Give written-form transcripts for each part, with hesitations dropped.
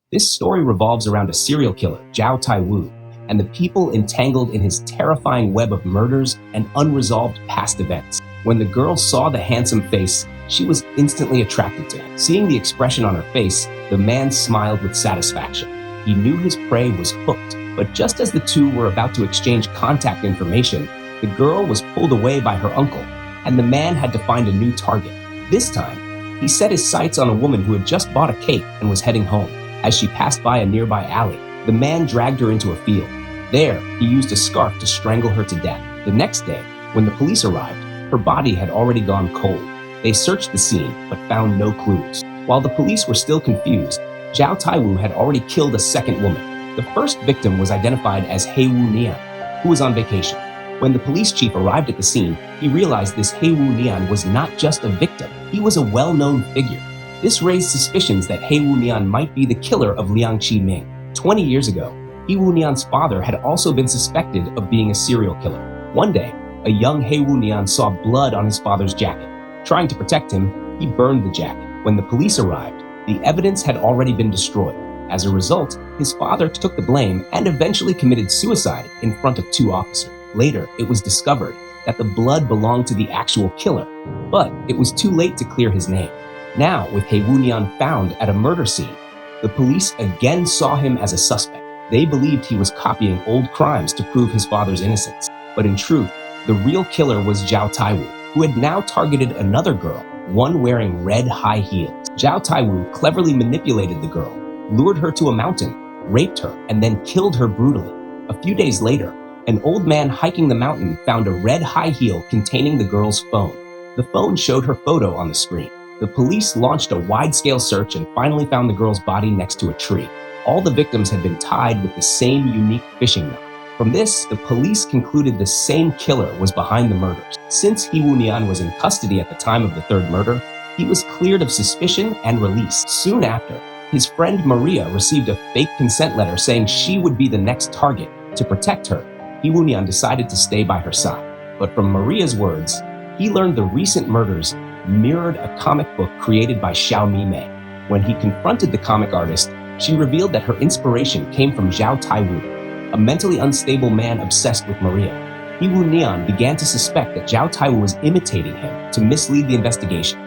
This story revolves around a serial killer, Zhao Taiwu, and the people entangled in his terrifying web of murders and unresolved past events. When the girl saw the handsome face, she was instantly attracted to him. Seeing the expression on her face, the man smiled with satisfaction. He knew his prey was hooked, but just as the two were about to exchange contact information, the girl was pulled away by her uncle, and the man had to find a new target. This time, he set his sights on a woman who had just bought a cake and was heading home. As she passed by a nearby alley, the man dragged her into a field. There, he used a scarf to strangle her to death. The next day, when the police arrived, her body had already gone cold. They searched the scene, but found no clues. While the police were still confused, Zhao Taiwu had already killed a second woman. The first victim was identified as He Wu Nian, who was on vacation. When the police chief arrived at the scene, he realized this He Wu Nian was not just a victim, he was a well-known figure. This raised suspicions that He Wu Nian might be the killer of Liang Qiming. 20 years ago, He Wu Nian's father had also been suspected of being a serial killer. One day, a young He Wu Nian saw blood on his father's jacket. Trying to protect him, he burned the jacket. When the police arrived, the evidence had already been destroyed. As a result, his father took the blame and eventually committed suicide in front of two officers. Later, it was discovered that the blood belonged to the actual killer, but it was too late to clear his name. Now, with He Wu Nian found at a murder scene, the police again saw him as a suspect. They believed he was copying old crimes to prove his father's innocence. But in truth, the real killer was Zhao Taiwu, who had now targeted another girl, one wearing red high heels. Zhao Taiwu cleverly manipulated the girl, lured her to a mountain, raped her, and then killed her brutally. A few days later, an old man hiking the mountain found a red high heel containing the girl's phone. The phone showed her photo on the screen. The police launched a wide-scale search and finally found the girl's body next to a tree. All the victims had been tied with the same unique fishing knot. From this, the police concluded the same killer was behind the murders. Since He Wu Nian was in custody at the time of the third murder, he was cleared of suspicion and released. Soon after, his friend Maria received a fake consent letter saying she would be the next target. To protect her, He Wu Nian decided to stay by her side. But from Maria's words, he learned the recent murders mirrored a comic book created by Xiao Mimei. When he confronted the comic artist, she revealed that her inspiration came from Zhao Taiwu, a mentally unstable man obsessed with Maria. He Wu Nian began to suspect that Zhao Taiwu was imitating him to mislead the investigation.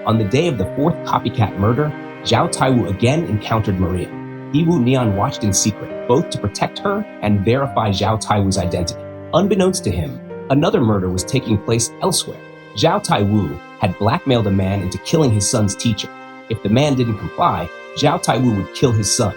On the day of the fourth copycat murder, Zhao Taiwu again encountered Maria. He Wu Nian watched in secret, both to protect her and verify Zhao Taiwu's identity. Unbeknownst to him, another murder was taking place elsewhere. Zhao Taiwu had blackmailed a man into killing his son's teacher. If the man didn't comply, Zhao Taiwu would kill his son.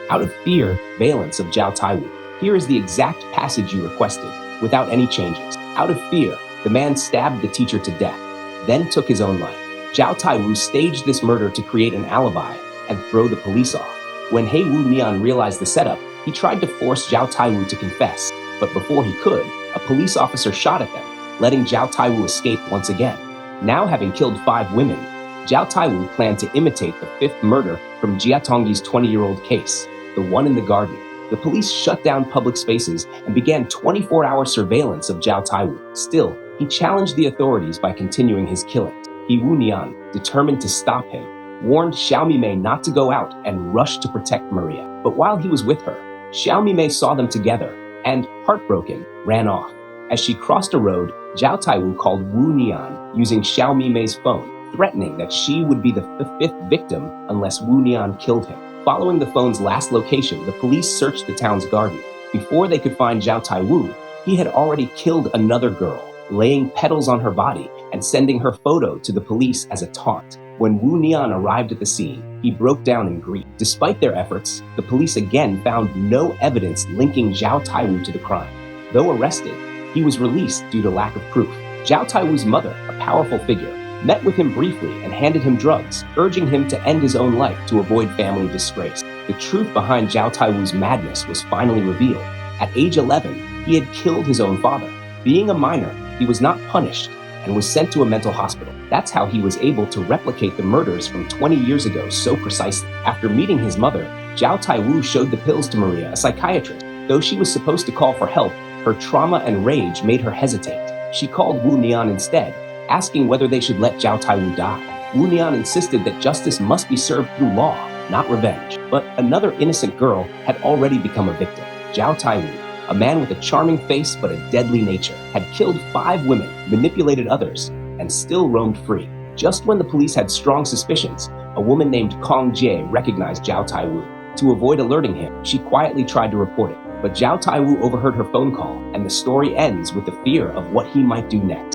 Out of fear, valence of Zhao Taiwu, here is the exact passage you requested, without any changes. Out of fear, the man stabbed the teacher to death, then took his own life. Zhao Taiwu staged this murder to create an alibi and throw the police off. When He Wu Nian realized the setup, he tried to force Zhao Taiwu to confess, but before he could, a police officer shot at them, letting Zhao Taiwu escape once again. Now having killed 5 women, Zhao Taiwu planned to imitate the 5th murder from Jia Tongyi's 20-year-old case, the one in the garden. The police shut down public spaces and began 24-hour surveillance of Zhao Taiwu. Still, he challenged the authorities by continuing his killings. He Wu Nian, determined to stop him, warned Xiao Mimei not to go out and rushed to protect Maria. But while he was with her, Xiao Mimei saw them together and, heartbroken, ran off. As she crossed a road, Zhao Taiwu called Wu Nian using Xiao Mimei's phone, threatening that she would be the 5th victim unless Wu Nian killed him. Following the phone's last location, the police searched the town's garden. Before they could find Zhao Taiwu, he had already killed another girl, laying petals on her body and sending her photo to the police as a taunt. When Wu Nian arrived at the scene, he broke down in grief. Despite their efforts, the police again found no evidence linking Zhao Taiwu to the crime. Though arrested, he was released due to lack of proof. Zhao Taiwu's mother, a powerful figure, met with him briefly and handed him drugs, urging him to end his own life to avoid family disgrace. The truth behind Zhao Taiwu's madness was finally revealed. At age 11, he had killed his own father. Being a minor, he was not punished and was sent to a mental hospital. That's how he was able to replicate the murders from 20 years ago so precisely. After meeting his mother, Zhao Taiwu showed the pills to Maria, a psychiatrist. Though she was supposed to call for help, her trauma and rage made her hesitate. She called Wu Nian instead, asking whether they should let Zhao Taiwu die. Wu Nian insisted that justice must be served through law, not revenge. But another innocent girl had already become a victim. Zhao Taiwu, a man with a charming face but a deadly nature, had killed 5 women, manipulated others, and still roamed free. Just when the police had strong suspicions, a woman named Kong Jie recognized Zhao Taiwu. To avoid alerting him, she quietly tried to report it, but Zhao Taiwu overheard her phone call, and the story ends with the fear of what he might do next.